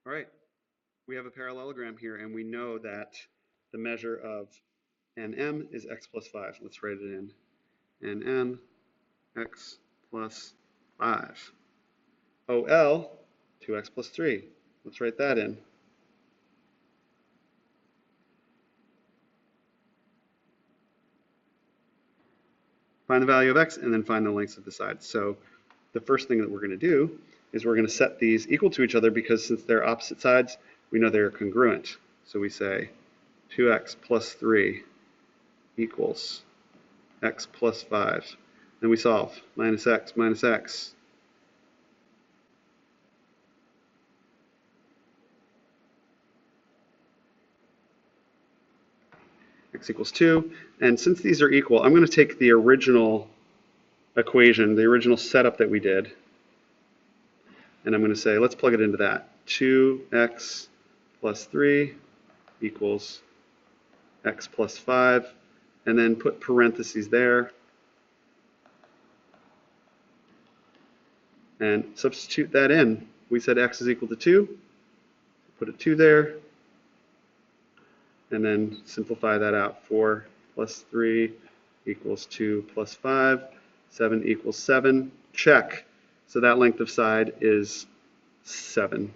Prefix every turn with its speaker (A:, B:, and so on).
A: All right, we have a parallelogram here, and we know that the measure of NM is x plus 5. Let's write it in. NM, x plus 5. OL, 2x plus 3. Let's write that in. Find the value of x, and then find the lengths of the sides. So the first thing that we're going to do is we're going to set these equal to each other, because since they're opposite sides, we know they're congruent. So we say 2x plus 3 equals x plus 5. Then we solve. Minus x minus x. X equals 2. And since these are equal, I'm going to take the original equation, the original setup that we did, and I'm going to say, let's plug it into that. 2x plus 3 equals x plus 5, and then put parentheses there, and substitute that in. We said x is equal to 2, put a 2 there, and then simplify that out. 4 plus 3 equals 2 plus 5, 7 equals 7, check. So that length of side is 7.